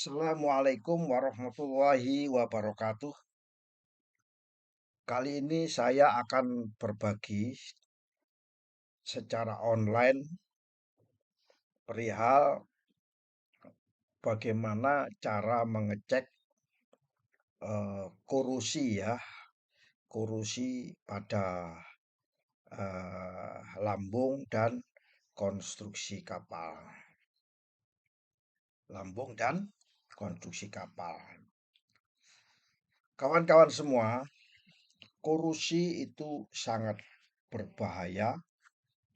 Assalamualaikum warahmatullahi wabarakatuh. Kali ini saya akan berbagi secara online perihal bagaimana cara mengecek korosi ya, korosi pada lambung dan konstruksi kapal. Lambung dan konstruksi kapal. Kawan-kawan semua, korosi itu sangat berbahaya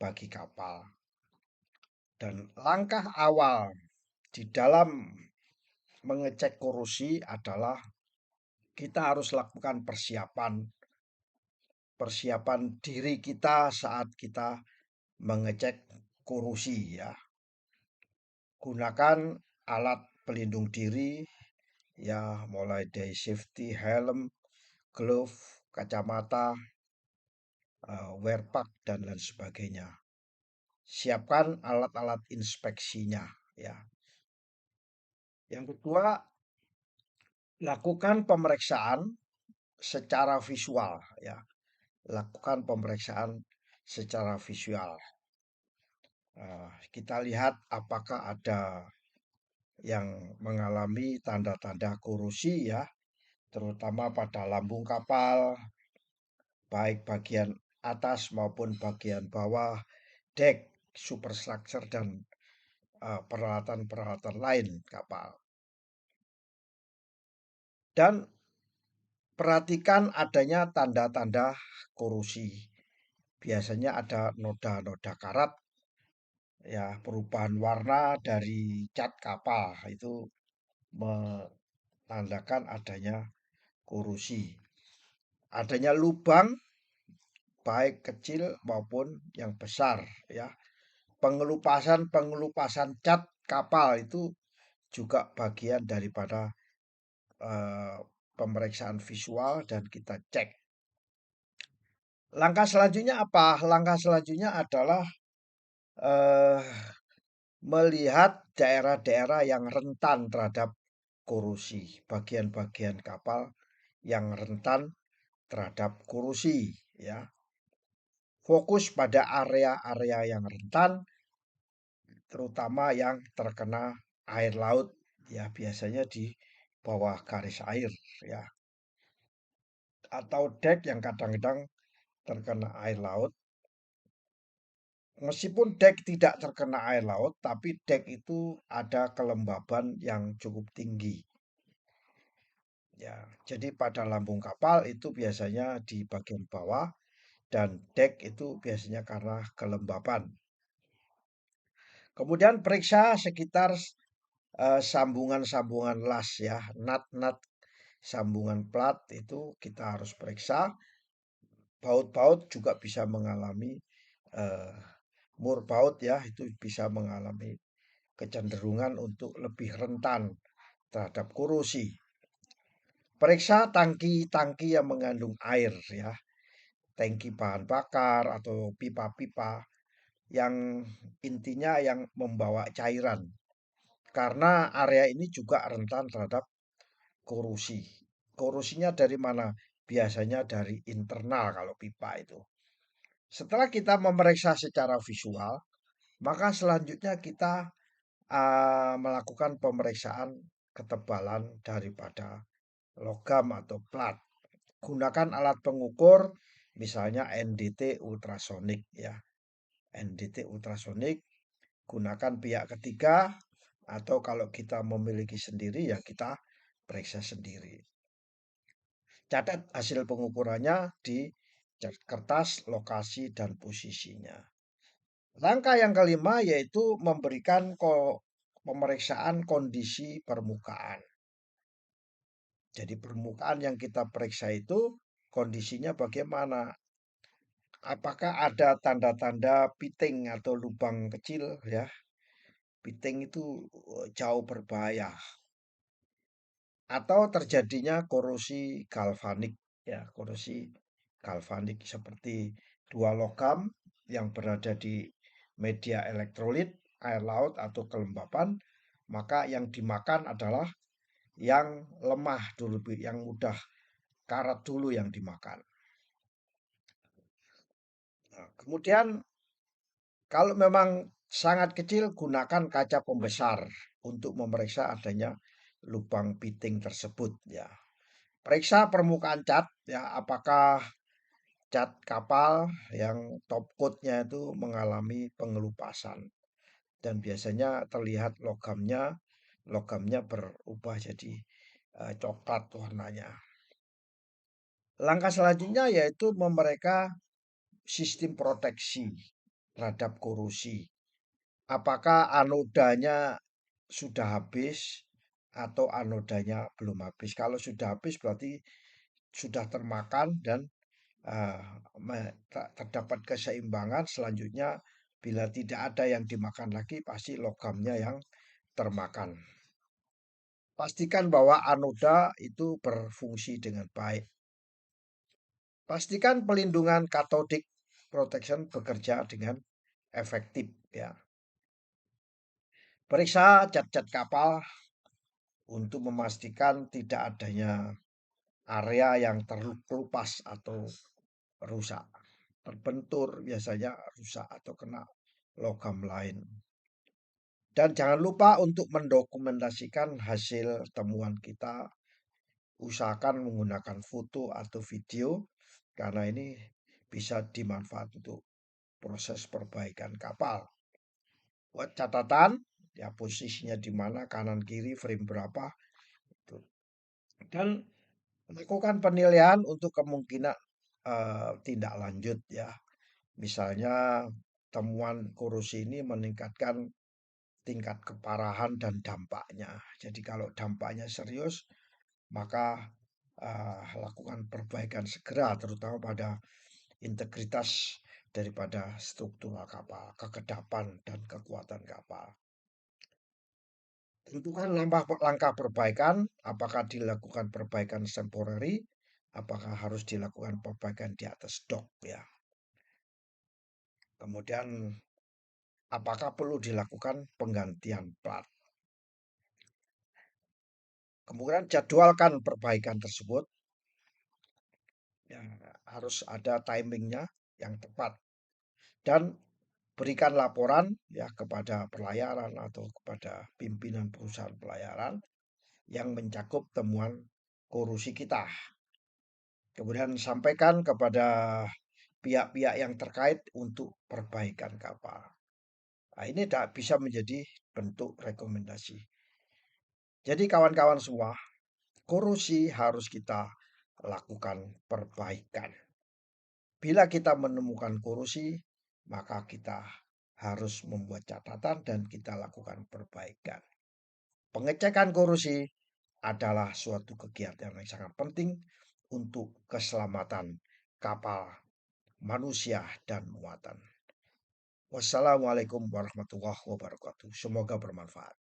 bagi kapal. Dan langkah awal di dalam mengecek korosi adalah kita harus lakukan persiapan diri kita saat kita mengecek korosi ya. Gunakan alat pelindung diri ya, mulai dari safety helm, glove, kacamata, wear pack dan lain sebagainya. Siapkan alat-alat inspeksinya ya. Yang kedua, lakukan pemeriksaan secara visual ya. Lakukan pemeriksaan secara visual. Kita lihat apakah ada yang mengalami tanda-tanda korosi ya, terutama pada lambung kapal, baik bagian atas maupun bagian bawah, dek, superstructure dan peralatan-peralatan lain kapal. Dan perhatikan adanya tanda-tanda korosi. Biasanya ada noda-noda karat, ya perubahan warna dari cat kapal itu menandakan adanya korosi. Adanya lubang baik kecil maupun yang besar ya. Pengelupasan cat kapal itu juga bagian daripada eh, pemeriksaan visual dan kita cek. Langkah selanjutnya apa? Langkah selanjutnya adalah eh, melihat daerah-daerah yang rentan terhadap korosi, bagian-bagian kapal yang rentan terhadap korosi ya. Fokus pada area-area yang rentan, terutama yang terkena air laut ya, biasanya di bawah garis air ya, atau dek yang kadang-kadang terkena air laut. Meskipun dek tidak terkena air laut, tapi dek itu ada kelembaban yang cukup tinggi. Ya, jadi pada lambung kapal itu biasanya di bagian bawah dan dek itu biasanya karena kelembaban. Kemudian periksa sekitar sambungan-sambungan las ya, nut-nut sambungan plat itu kita harus periksa. Baut-baut juga bisa mengalami eh, mur baut ya, itu bisa mengalami kecenderungan untuk lebih rentan terhadap korosi. Periksa tangki-tangki yang mengandung air ya, tangki bahan bakar atau pipa-pipa yang intinya yang membawa cairan. Karena area ini juga rentan terhadap korosi. Korosinya dari mana? Biasanya dari internal kalau pipa itu. Setelah kita memeriksa secara visual, maka selanjutnya kita melakukan pemeriksaan ketebalan daripada logam atau plat. Gunakan alat pengukur, misalnya NDT ultrasonik ya. NDT ultrasonik, gunakan pihak ketiga atau kalau kita memiliki sendiri ya kita periksa sendiri. Catat hasil pengukurannya di kertas, lokasi, dan posisinya. Langkah yang kelima yaitu memberikan pemeriksaan kondisi permukaan. Jadi permukaan yang kita periksa itu kondisinya bagaimana? Apakah ada tanda-tanda piting atau lubang kecil ya? Piting itu jauh berbahaya. Atau terjadinya korosi galvanik ya, korosi galvanik seperti dua logam yang berada di media elektrolit, air laut atau kelembapan maka yang dimakan adalah yang lemah dulu, yang mudah karat dulu yang dimakan. Nah, kemudian kalau memang sangat kecil, gunakan kaca pembesar untuk memeriksa adanya lubang piting tersebut ya. Periksa permukaan cat ya, apakah cat kapal yang top coatnya itu mengalami pengelupasan dan biasanya terlihat logamnya berubah jadi coklat warnanya. Langkah selanjutnya yaitu memereka sistem proteksi terhadap korosi. Apakah anodanya sudah habis atau anodanya belum habis? Kalau sudah habis berarti sudah termakan dan terdapat keseimbangan. Selanjutnya, bila tidak ada yang dimakan lagi, pasti logamnya yang termakan. Pastikan bahwa anoda itu berfungsi dengan baik. Pastikan pelindungan cathodic protection bekerja dengan efektif ya. Periksa cat-cat kapal untuk memastikan tidak adanya area yang terkelupas atau rusak. Terbentur biasanya rusak atau kena logam lain. Dan jangan lupa untuk mendokumentasikan hasil temuan kita. Usahakan menggunakan foto atau video karena ini bisa dimanfaatkan untuk proses perbaikan kapal. Buat catatan, ya posisinya di mana, kanan kiri, frame berapa. Dan lakukan penilaian untuk kemungkinan tindak lanjut ya. Misalnya temuan korosi ini meningkatkan tingkat keparahan dan dampaknya. Jadi kalau dampaknya serius, maka lakukan perbaikan segera, terutama pada integritas daripada struktural kapal, kekedapan dan kekuatan kapal. Tentukan langkah perbaikan, apakah dilakukan perbaikan temporary, apakah harus dilakukan perbaikan di atas dock ya. Kemudian apakah perlu dilakukan penggantian plat. Kemudian jadwalkan perbaikan tersebut. Ya, harus ada timingnya yang tepat. Dan berikan laporan ya kepada pelayaran atau kepada pimpinan perusahaan pelayaran yang mencakup temuan korosi kita. Kemudian sampaikan kepada pihak-pihak yang terkait untuk perbaikan kapal. Nah, ini bisa menjadi bentuk rekomendasi. Jadi kawan-kawan semua, korosi harus kita lakukan perbaikan. Bila kita menemukan korosi, maka kita harus membuat catatan dan kita lakukan perbaikan. Pengecekan korosi adalah suatu kegiatan yang sangat penting untuk keselamatan kapal, manusia, dan muatan. Wassalamualaikum warahmatullahi wabarakatuh. Semoga bermanfaat.